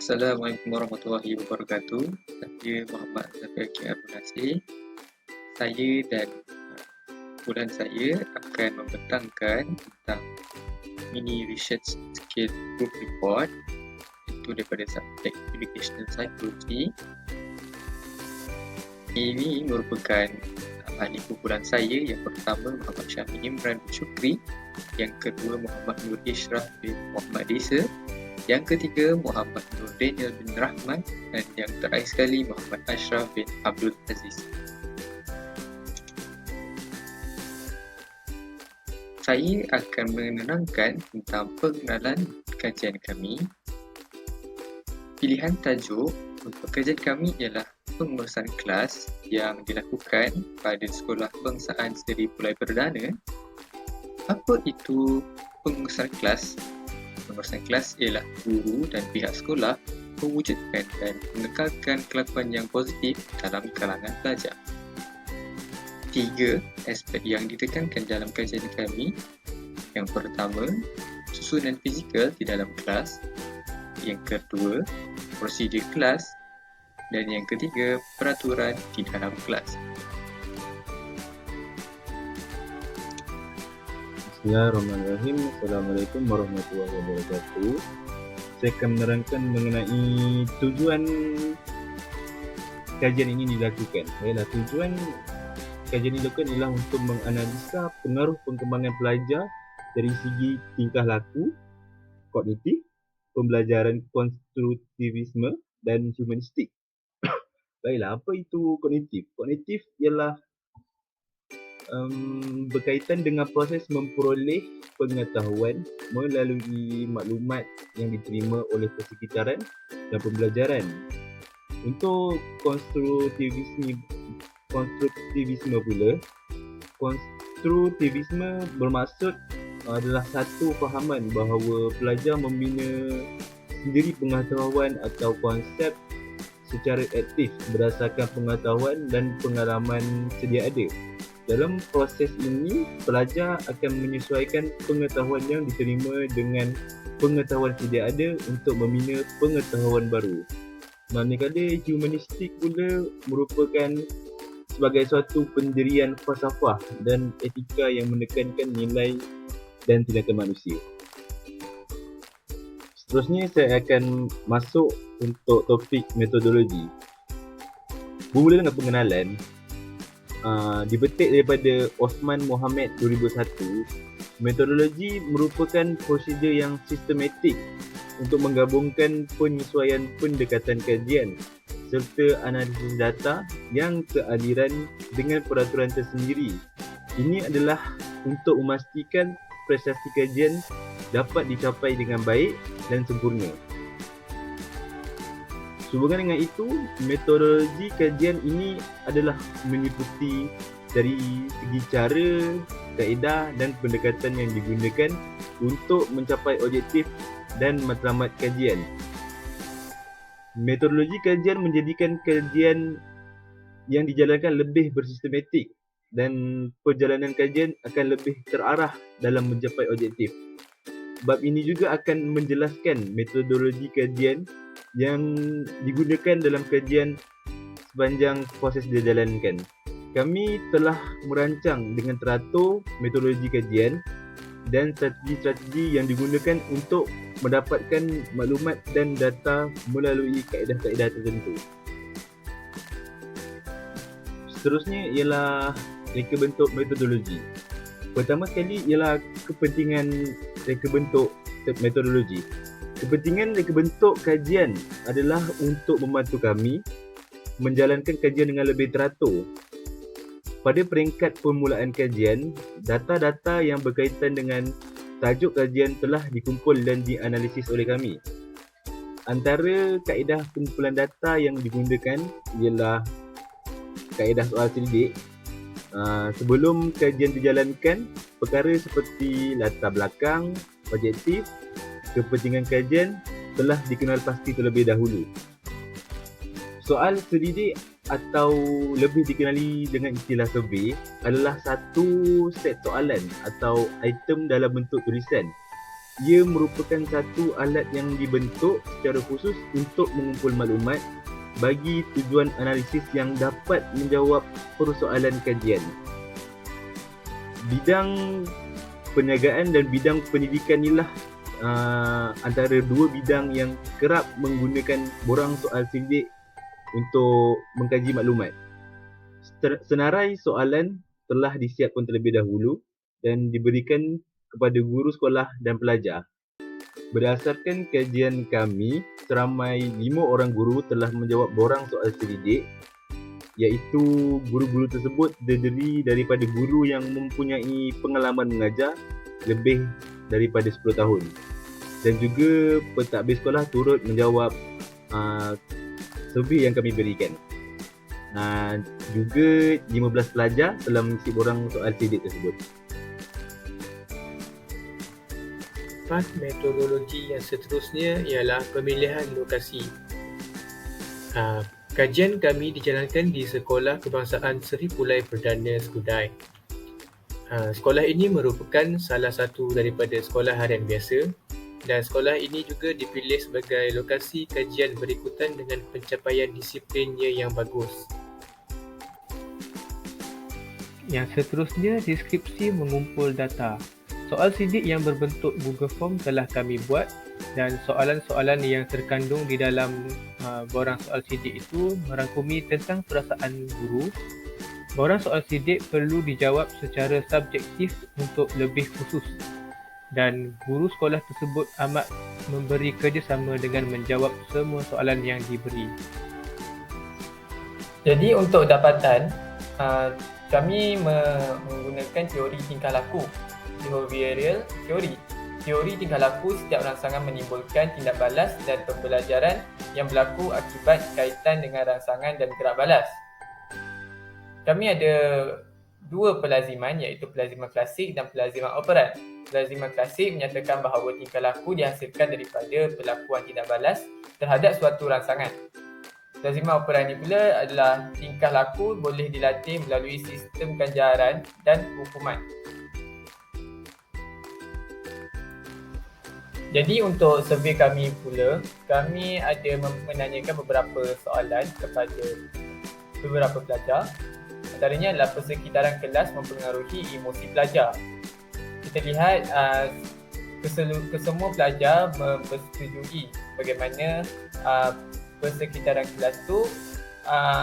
Assalamualaikum warahmatullahi wabarakatuh. Saya Muhammad Zafir Abdul Nasir. Saya dan kumpulan saya akan membentangkan tentang mini research skill group report, itu daripada subjek Educational Psychology. Ini merupakan ahli kumpulan saya. Yang pertama Muhammad Syamil Imran bin Syukri, yang kedua Muhammad Nur Ishraf bin Muhammad Desa, yang ketiga Muhammad Nur Daniel bin Rahman, dan yang terakhir sekali Muhammad Ashraf bin Abdul Aziz. Saya akan menerangkan tentang pengenalan kajian kami. Pilihan tajuk untuk kajian kami ialah pengurusan kelas yang dilakukan pada Sekolah Kebangsaan Seri Pulai Perdana. Apa itu pengurusan kelas? Pengurusan kelas ialah guru dan pihak sekolah mewujudkan dan mengekalkan kelakuan yang positif dalam kalangan pelajar. 3 aspek yang ditekankan dalam kajian kami. Yang pertama, susunan fizikal di dalam kelas. Yang kedua, prosedur kelas. Dan yang ketiga, peraturan di dalam kelas. Bismillahirrahmanirrahim. Assalamualaikum warahmatullahi wabarakatuh. Saya akan menerangkan mengenai tujuan kajian ini dilakukan. Tujuan kajian ini dilakukan ialah untuk menganalisa pengaruh pengembangan pelajar dari segi tingkah laku, kognitif, pembelajaran konstruktivisme dan humanistik. Baiklah, apa itu kognitif? Kognitif ialah berkaitan dengan proses memperoleh pengetahuan melalui maklumat yang diterima oleh persekitaran dan pembelajaran. Untuk konstruktivisme pula, konstruktivisme bermaksud adalah satu fahaman bahawa pelajar membina sendiri pengetahuan atau konsep secara aktif berdasarkan pengetahuan dan pengalaman sedia ada. Dalam proses ini, pelajar akan menyesuaikan pengetahuan yang diterima dengan pengetahuan sedia ada untuk membina pengetahuan baru. Manakala humanistik pula merupakan sebagai suatu pendirian falsafah dan etika yang menekankan nilai dan tindakan manusia. Seterusnya saya akan masuk untuk topik metodologi. Bermula dengan pengenalan. Dipetik daripada Osman Mohamed 2001, metodologi merupakan prosedur yang sistematik untuk menggabungkan penyesuaian pendekatan kajian serta analisis data yang kealiran dengan peraturan tersendiri. Ini adalah untuk memastikan prestasi kajian dapat dicapai dengan baik dan sempurna. Sehubungan dengan itu, metodologi kajian ini adalah meliputi dari segi cara, kaedah dan pendekatan yang digunakan untuk mencapai objektif dan matlamat kajian. Metodologi kajian menjadikan kajian yang dijalankan lebih bersistematik dan perjalanan kajian akan lebih terarah dalam mencapai objektif. Bab ini juga akan menjelaskan metodologi kajian yang digunakan dalam kajian sepanjang proses dijalankan. Kami telah merancang dengan teratur metodologi kajian dan strategi-strategi yang digunakan untuk mendapatkan maklumat dan data melalui kaedah-kaedah tertentu. Seterusnya ialah reka bentuk metodologi. Pertama sekali ialah kepentingan reka bentuk metodologi. Kepentingan reka bentuk kajian adalah untuk membantu kami menjalankan kajian dengan lebih teratur. Pada peringkat permulaan kajian, data-data yang berkaitan dengan tajuk kajian telah dikumpul dan dianalisis oleh kami. Antara kaedah pengumpulan data yang digunakan ialah kaedah soal selidik. Sebelum kajian dijalankan, perkara seperti latar belakang, objektif, kepentingan kajian telah dikenal pasti terlebih dahulu. Soal selidik atau lebih dikenali dengan istilah survey adalah satu set soalan atau item dalam bentuk tulisan ia merupakan satu alat yang dibentuk secara khusus untuk mengumpul maklumat bagi tujuan analisis yang dapat menjawab persoalan kajian. Bidang perniagaan dan bidang pendidikan inilah antara dua bidang yang kerap menggunakan borang soal sidik untuk mengkaji maklumat. Senarai soalan telah disiapkan terlebih dahulu dan diberikan kepada guru sekolah dan pelajar. Berdasarkan kajian kami, seramai 5 orang guru telah menjawab borang soal sidik, iaitu guru-guru tersebut terdiri daripada guru yang mempunyai pengalaman mengajar lebih daripada 10 tahun. Dan juga pentadbir sekolah turut menjawab survey yang kami berikan. Juga 15 pelajar telah mengisi borang soal sidik tersebut. Part metodologi yang seterusnya ialah pemilihan lokasi. Kajian kami dijalankan di Sekolah Kebangsaan Seri Pulai Perdana Skudai. Sekolah ini merupakan salah satu daripada sekolah harian biasa dan sekolah ini juga dipilih sebagai lokasi kajian berikutan dengan pencapaian disiplinnya yang bagus. Yang seterusnya, deskripsi mengumpul data. Soal sidik yang berbentuk Google Form telah kami buat dan soalan-soalan yang terkandung di dalam borang soal sidik itu merangkumi tentang perasaan guru. Borang soal sidik perlu dijawab secara subjektif untuk lebih khusus dan guru sekolah tersebut amat memberi kerjasama dengan menjawab semua soalan yang diberi. Jadi untuk dapatan, kami menggunakan teori tingkah laku, behavioral theory. Teori tingkah laku setiap rangsangan menimbulkan tindak balas dan pembelajaran yang berlaku akibat kaitan dengan rangsangan dan gerak balas. Kami ada dua pelaziman iaitu pelaziman klasik dan pelaziman operan. Pelaziman klasik menyatakan bahawa tingkah laku dihasilkan daripada perlakuan tindak balas terhadap suatu rangsangan. Pelaziman operan ini pula adalah tingkah laku boleh dilatih melalui sistem ganjaran dan hukuman. Jadi untuk survey kami pula, kami ada menanyakan beberapa soalan kepada beberapa pelajar. Antaranya adalah persekitaran kelas mempengaruhi emosi pelajar. Kita lihat kesemua pelajar bersetujui bagaimana persekitaran kelas itu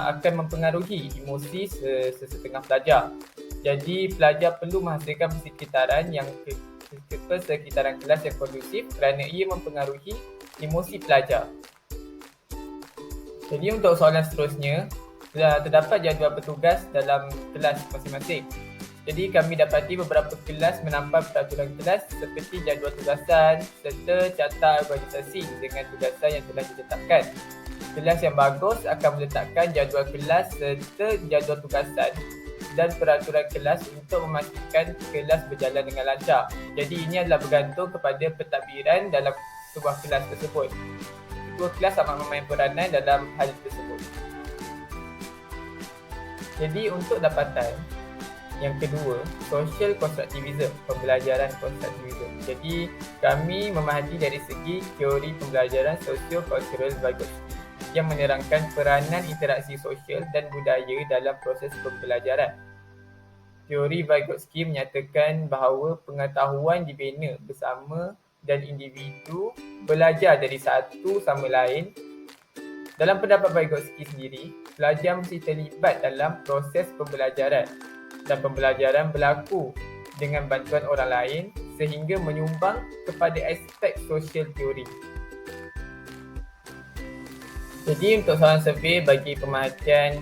akan mempengaruhi emosi sesetengah pelajar. Jadi pelajar perlu menghasilkan persekitaran kelas yang kondusif kerana ia mempengaruhi emosi pelajar. Jadi untuk soalan seterusnya, terdapat jadual petugas dalam kelas masing-masing. Jadi kami dapati beberapa kelas menampak peraturan kelas seperti jadual tugasan serta carta organisasi dengan tugasan yang telah ditetapkan. Kelas yang bagus akan meletakkan jadual kelas serta jadual tugasan dan peraturan kelas untuk memastikan kelas berjalan dengan lancar. Jadi ini adalah bergantung kepada pentadbiran dalam sebuah kelas tersebut. Ketua kelas amat memain peranan dalam hal tersebut. Jadi untuk dapatan yang kedua, social constructivism, pembelajaran konstruktivism. Jadi kami memahami dari segi teori pembelajaran socio-cultural Vygotsky yang menerangkan peranan interaksi sosial dan budaya dalam proses pembelajaran. Teori Vygotsky menyatakan bahawa pengetahuan dibina bersama dan individu belajar dari satu sama lain. Dalam pendapat Vygotsky sendiri, pelajar mesti terlibat dalam proses pembelajaran dan pembelajaran berlaku dengan bantuan orang lain sehingga menyumbang kepada aspek sosial teori. Jadi untuk soalan survey bagi pemerhatian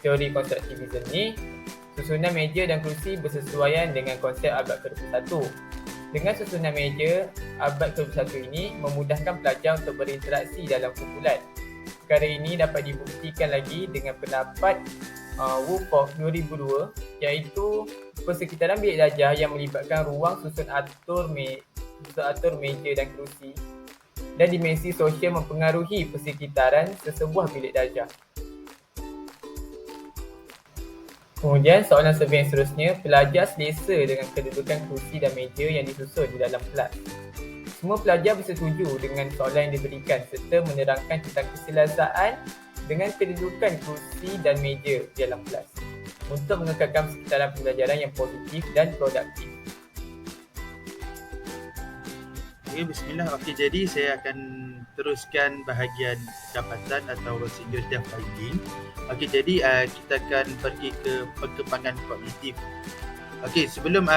teori konstruktivism ni, susunan meja dan kerusi bersesuaian dengan konsep abad ke-21. Dengan susunan meja abad ke-21 ini memudahkan pelajar untuk berinteraksi dalam kumpulan. Perkara ini dapat dibuktikan lagi dengan pendapat Woolfolk 2002 iaitu persekitaran bilik darjah yang melibatkan ruang susun atur meja dan kerusi dan dimensi sosial mempengaruhi persekitaran sesebuah bilik darjah. Kemudian soalan survey yang seterusnya, pelajar selesa dengan kedudukan kerusi dan meja yang disusun di dalam kelas. Semua pelajar bersetuju dengan soalan yang diberikan serta menerangkan tentang keselesaan dengan kedudukan kerusi dan meja di dalam kelas untuk mengekalkan sekitaran pembelajaran yang positif dan produktif. Okay, bismillah. Okey, jadi saya akan teruskan bahagian dapatan atau bahasa Inggeris dia finding. Okey, jadi kita akan pergi ke perkembangan kognitif. Okey, sebelum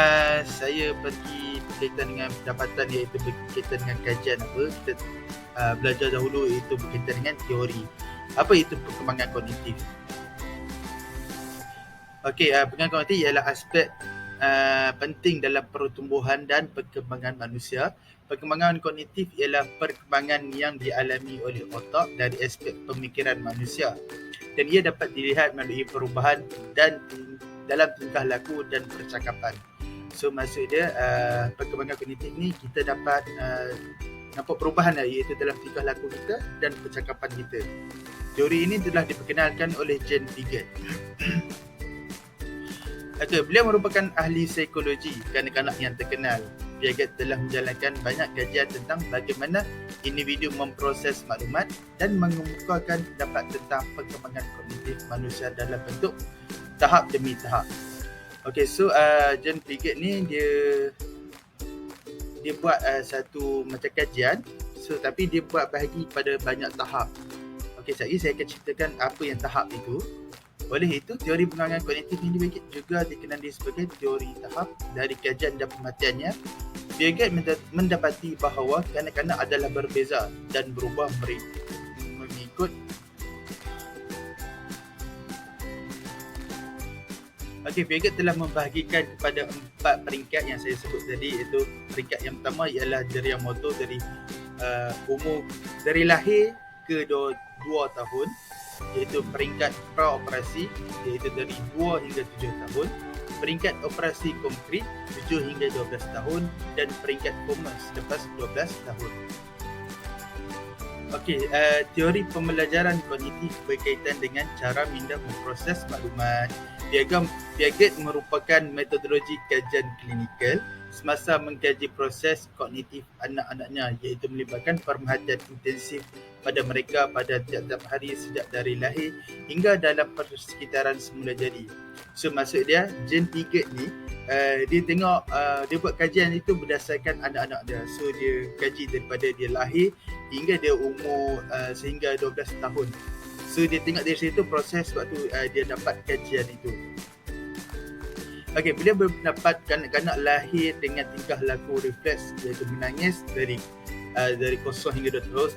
saya pergi berkaitan dengan dapatan iaitu berkaitan dengan kajian apa, kita belajar dahulu iaitu berkaitan dengan teori. Apa itu perkembangan kognitif? Okey, perkembangan kognitif ialah aspek penting dalam pertumbuhan dan perkembangan manusia. Perkembangan kognitif ialah perkembangan yang dialami oleh otak dari aspek pemikiran manusia dan ia dapat dilihat melalui perubahan dan dalam tingkah laku dan percakapan. So maksud dia perkembangan kognitif ni kita dapat nampak perubahan iaitu dalam tingkah laku kita dan percakapan kita. Teori ini telah diperkenalkan oleh Jean Piaget. Okay, beliau merupakan ahli psikologi kanak-kanak yang terkenal. Piaget telah menjalankan banyak kajian tentang bagaimana individu memproses maklumat dan mengemukakan pendapat tentang perkembangan kognitif manusia dalam bentuk tahap demi tahap. Okay, so Jean Piaget ni dia buat satu macam kajian, so tapi dia buat bahagi pada banyak tahap. Okay, saya akan ceritakan apa yang tahap itu. Oleh itu, teori pengembangan kognitif ini juga dikenali sebagai teori tahap. Dari kajian dan pemerhatiannya, Piaget mendapati bahawa kanak-kanak adalah berbeza dan berubah mengikut Piaget telah membahagikan kepada 4 peringkat yang saya sebut tadi, iaitu peringkat yang pertama ialah jeria motor dari umur dari lahir ke 2 tahun, iaitu peringkat praoperasi iaitu dari 2 hingga 7 tahun, peringkat operasi konkret 7 hingga 12 tahun dan peringkat koma selepas 12 tahun. Okey, teori pembelajaran kognitif berkaitan dengan cara minda memproses maklumat. Piaget merupakan metodologi kajian klinikal semasa mengkaji proses kognitif anak-anaknya, iaitu melibatkan perhatian intensif pada mereka pada tiap-tiap hari sejak dari lahir hingga dalam persekitaran semula jadi. So maksud dia, Jean Piaget ni dia tengok dia buat kajian itu berdasarkan anak-anak dia. So dia kaji daripada dia lahir hingga dia umur sehingga 12 tahun. So dia tengok dari situ proses waktu dia dapat kajian itu. Okey, beliau berpendapat kanak-kanak lahir dengan tingkah laku refleks iaitu menangis dari 0 hingga 2 tahun.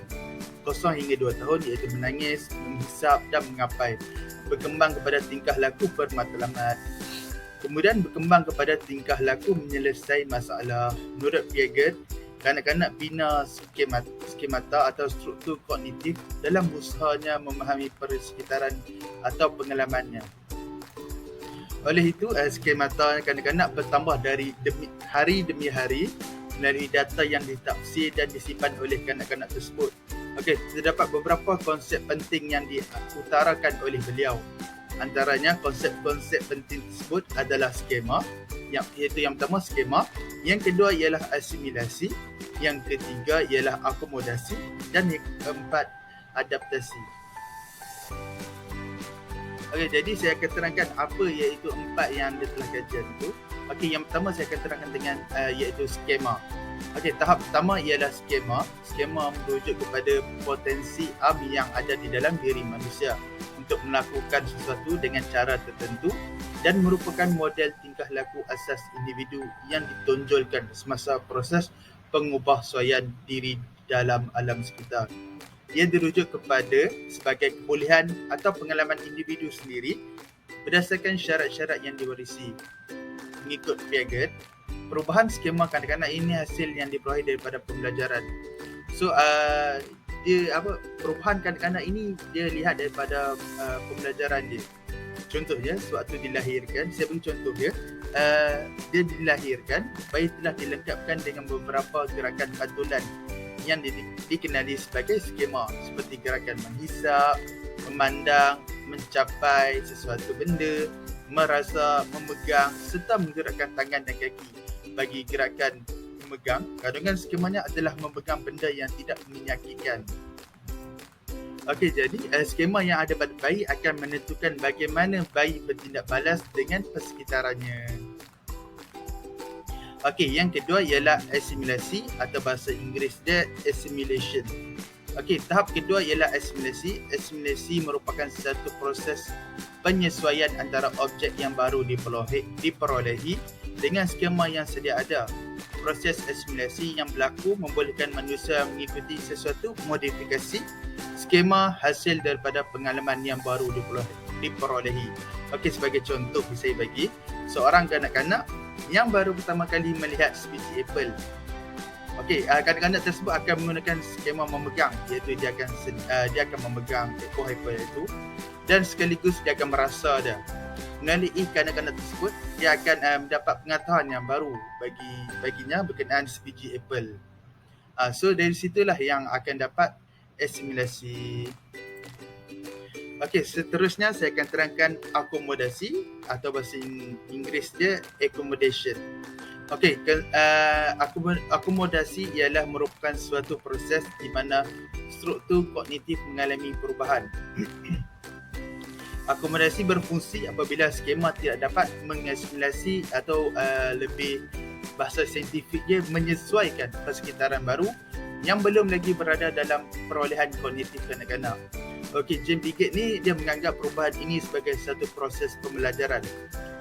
0 hingga 2 tahun iaitu menangis, menghisap dan mengapai. Berkembang kepada tingkah laku bermatlamat. Kemudian berkembang kepada tingkah laku menyelesaikan masalah. Menurut Piaget, kanak-kanak bina skemata atau struktur kognitif dalam usahanya memahami persekitaran atau pengalamannya. Oleh itu, skemata kanak-kanak bertambah dari hari demi hari melalui data yang ditafsir dan disimpan oleh kanak-kanak tersebut. Okey, terdapat beberapa konsep penting yang diutarakan oleh beliau. Antaranya konsep-konsep penting tersebut adalah skema, iaitu yang pertama skema, yang kedua ialah asimilasi, yang ketiga ialah akomodasi dan yang keempat adaptasi. Okey, jadi saya akan terangkan apa iaitu 4 yang dia telah kajian itu. Okey, yang pertama saya akan terangkan dengan iaitu skema. Okey, tahap pertama ialah skema. Skema merujuk kepada potensi yang ada di dalam diri manusia untuk melakukan sesuatu dengan cara tertentu dan merupakan model tingkah laku asas individu yang ditonjolkan semasa proses pengubahsuaian diri dalam alam sekitar. Ia dirujuk kepada sebagai kebolehan atau pengalaman individu sendiri berdasarkan syarat-syarat yang diwarisi. Mengikut Piaget, perubahan skema kanak-kanak ini hasil yang diperoleh daripada pembelajaran. So perubahan kanak-kanak ini dia lihat daripada pembelajaran dia. Contohnya, sewaktu dilahirkan, saya beri contoh dia. Dia dilahirkan, bayi telah dilengkapkan dengan beberapa gerakan pantulan yang dikenali sebagai skema, seperti gerakan menghisap, memandang, mencapai sesuatu benda, merasa memegang serta menggerakkan tangan dan kaki. Bagi gerakan memegang, kandungan skemanya adalah memegang benda yang tidak menyakitkan. Okey, jadi skema yang ada pada bayi akan menentukan bagaimana bayi bertindak balas dengan persekitarannya. Okey, yang kedua ialah asimilasi atau bahasa Inggeris dia assimilation. Okey, tahap kedua ialah asimilasi. Asimilasi merupakan satu proses penyesuaian antara objek yang baru diperolehi dengan skema yang sedia ada. Proses asimilasi yang berlaku membolehkan manusia mengikuti sesuatu modifikasi skema hasil daripada pengalaman yang baru diperolehi. Okey, sebagai contoh saya bagi, seorang kanak-kanak yang baru pertama kali melihat sebiji apple. Okey, kanak-kanak tersebut akan menggunakan skema memegang, iaitu dia akan memegang ekor apple itu dan sekaligus dia akan merasa dia. Melalui kanak-kanak tersebut, dia akan mendapat pengetahuan yang baru baginya berkenaan sebiji apple. So dari situlah yang akan dapat asimilasi. Okey, seterusnya saya akan terangkan akomodasi atau bahasa Inggeris dia accommodation. Okey, akomodasi ialah merupakan suatu proses di mana struktur kognitif mengalami perubahan. Akomodasi berfungsi apabila skema tidak dapat mengasimilasi atau lebih bahasa saintifik dia menyesuaikan persekitaran baru yang belum lagi berada dalam perolehan kognitif kanak-kanak. Okey, James Piaget ni dia menganggap perubahan ini sebagai satu proses pembelajaran.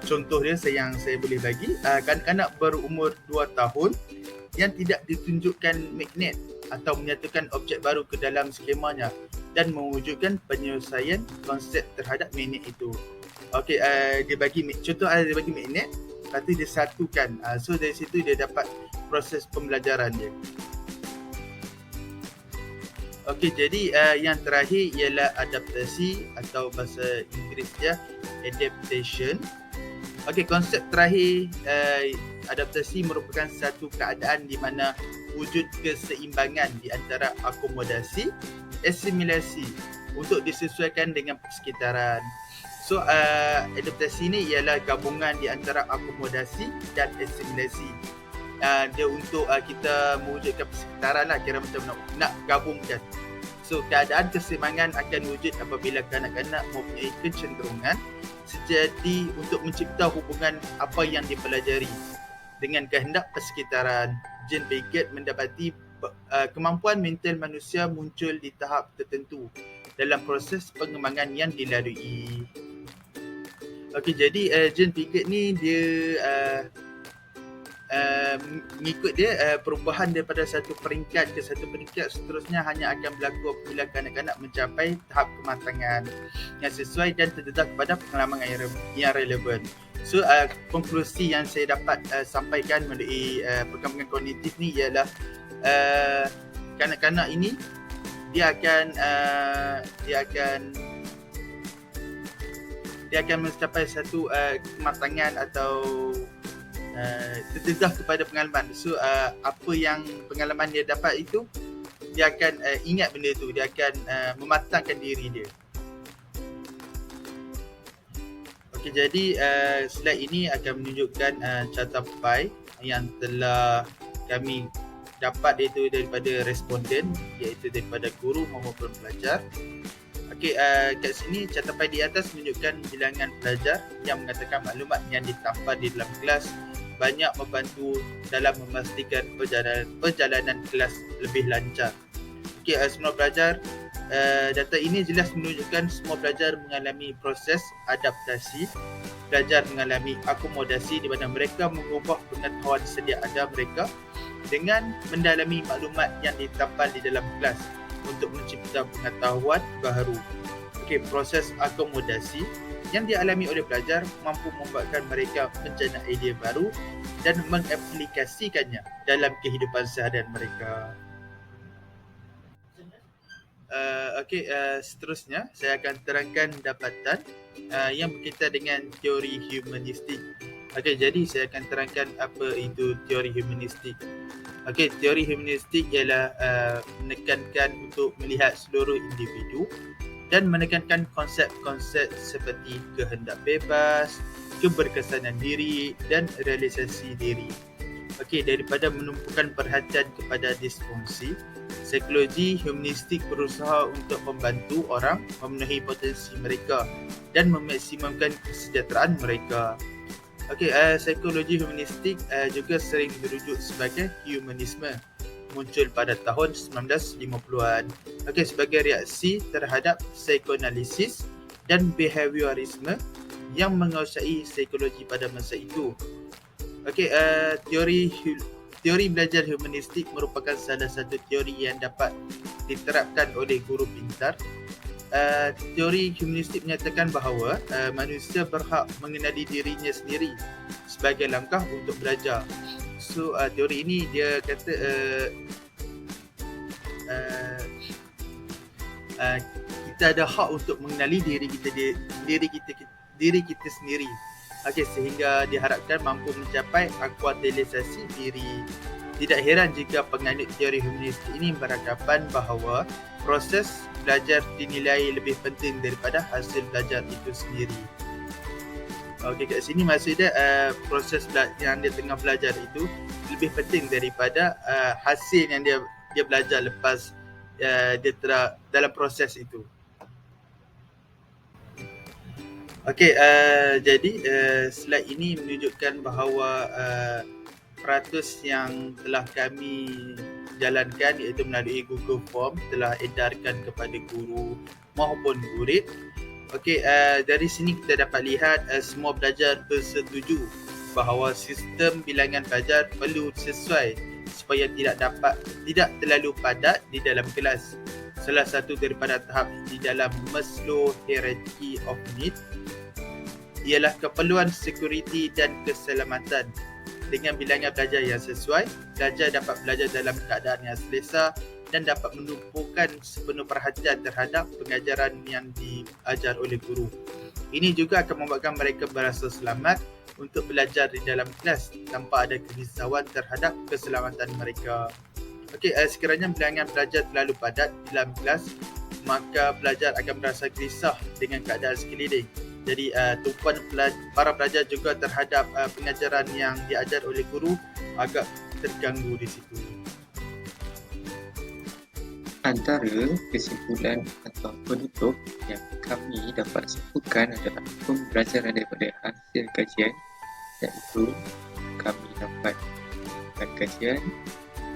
Contoh dia yang saya boleh bagi, kanak-kanak berumur 2 tahun yang tidak ditunjukkan magnet atau menyatukan objek baru ke dalam skemanya dan mewujudkan penyelesaian konsep terhadap magnet itu. Okey, dia bagi magnet, lepas tu dia satukan. So dari situ dia dapat proses pembelajaran dia. Okey, jadi yang terakhir ialah adaptasi atau bahasa Inggeris dia adaptation. Okey, konsep terakhir adaptasi merupakan satu keadaan di mana wujud keseimbangan di antara akomodasi, asimilasi untuk disesuaikan dengan persekitaran. So adaptasi ni ialah gabungan di antara akomodasi dan asimilasi. Dia untuk kita mewujudkan persekitaran lah, kira macam nak gabungkan. So keadaan keseimbangan akan wujud apabila kanak-kanak mempunyai kecenderungan sejati untuk mencipta hubungan apa yang dipelajari dengan kehendak persekitaran. James Piaget mendapati kemampuan mental manusia muncul di tahap tertentu dalam proses pengembangan yang dilalui. Okey, jadi James Piaget ni dia mengikut dia perubahan daripada satu peringkat ke satu peringkat seterusnya hanya akan berlaku apabila kanak-kanak mencapai tahap kematangan yang sesuai dan terdedah kepada pengalaman yang relevan. So konklusi yang saya dapat sampaikan melalui perkembangan kognitif ni ialah kanak-kanak ini dia akan mencapai satu kematangan atau terdedah kepada pengalaman. So apa yang pengalaman dia dapat itu, dia akan ingat benda tu, dia akan mematangkan diri dia. Okey, jadi slide ini akan menunjukkan carta pie yang telah kami dapat iaitu daripada responden, iaitu daripada guru maupun pelajar. Okey, kat sini carta pie di atas menunjukkan bilangan pelajar yang mengatakan maklumat yang ditampa di dalam kelas banyak membantu dalam memastikan perjalanan kelas lebih lancar. Okey, semua pelajar, data ini jelas menunjukkan semua pelajar mengalami proses adaptasi. Pelajar mengalami akomodasi di mana mereka mengubah pengetahuan sedia ada mereka dengan mendalami maklumat yang ditampal di dalam kelas untuk mencipta pengetahuan baru. Okey, proses akomodasi yang dialami oleh pelajar mampu membuatkan mereka menjana idea baru dan mengaplikasikannya dalam kehidupan seharian mereka. Seterusnya saya akan terangkan dapatan yang berkaitan dengan teori humanistik. Okey, jadi saya akan terangkan apa itu teori humanistik. Okey, teori humanistik ialah menekankan untuk melihat seluruh individu dan menekankan konsep-konsep seperti kehendak bebas, keberkesanan diri dan realisasi diri. Okey, daripada menumpukan perhatian kepada disfungsi, psikologi humanistik berusaha untuk membantu orang memenuhi potensi mereka dan memaksimumkan kesejahteraan mereka. Okey, psikologi humanistik juga sering dirujuk sebagai humanisme, muncul pada tahun 1950-an. Okey, sebagai reaksi terhadap psikoanalisis dan behaviorisme yang menguasai psikologi pada masa itu. Okey, teori belajar humanistik merupakan salah satu teori yang dapat diterapkan oleh guru pintar. Teori humanistik menyatakan bahawa manusia berhak mengenali dirinya sendiri sebagai langkah untuk belajar. So, teori ini dia kata kita ada hak untuk mengenali diri kita sendiri. Okey, sehingga diharapkan mampu mencapai akuantilisasi diri. Tidak heran jika penganut teori humanistik ini beranggapan bahawa proses belajar dinilai lebih penting daripada hasil belajar itu sendiri. Okey, kat sini maksudnya proses yang dia tengah belajar itu lebih penting daripada hasil yang dia belajar lepas dia dalam proses itu. Okey, jadi slide ini menunjukkan bahawa peratus yang telah kami jalankan iaitu melalui Google Form telah edarkan kepada guru maupun murid. Okey, dari sini kita dapat lihat semua pelajar bersetuju bahawa sistem bilangan pelajar perlu sesuai supaya tidak terlalu padat di dalam kelas. Salah satu daripada tahap di dalam Maslow Hierarchy of Needs ialah keperluan sekuriti dan keselamatan. Dengan bilangan pelajar yang sesuai, pelajar dapat belajar dalam keadaan yang selesa dan dapat menumpukan sepenuh perhatian terhadap pengajaran yang diajar oleh guru. Ini juga akan membuatkan mereka berasa selamat untuk belajar di dalam kelas tanpa ada kerisauan terhadap keselamatan mereka. Okey, sekiranya bilangan pelajar terlalu padat di dalam kelas, maka pelajar akan merasa gelisah dengan keadaan sekeliling. Jadi tumpuan para pelajar juga terhadap pengajaran yang diajar oleh guru agak terganggu di situ. Antara kesimpulan atau penutup yang kami dapat sebutkan adalah pembelajaran daripada hasil kajian, iaitu kami dapat melakukan kajian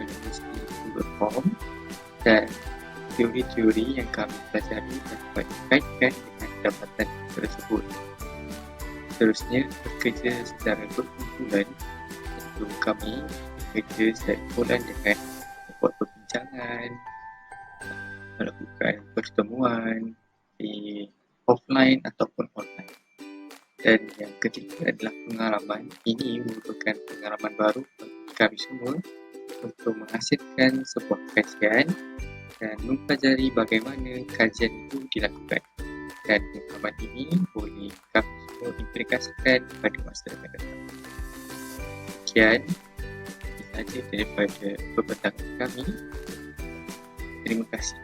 menulis di Google Form dan teori-teori yang kami pelajari dapat dikaitkan dengan dapatan tersebut. Seterusnya, bekerja secara berkumpulan, iaitu kami bekerja secara kumpulan dengan membuat perbincangan, melakukan pertemuan di offline ataupun online. Dan yang ketiga adalah pengalaman. Ini merupakan pengalaman baru bagi kami semua untuk menghasilkan sebuah kajian dan mempelajari bagaimana kajian itu dilakukan. Dan pengalaman ini boleh kami semua implikasikan pada masa akan datang. Sekian sahaja daripada perbincangan kami. Terima kasih.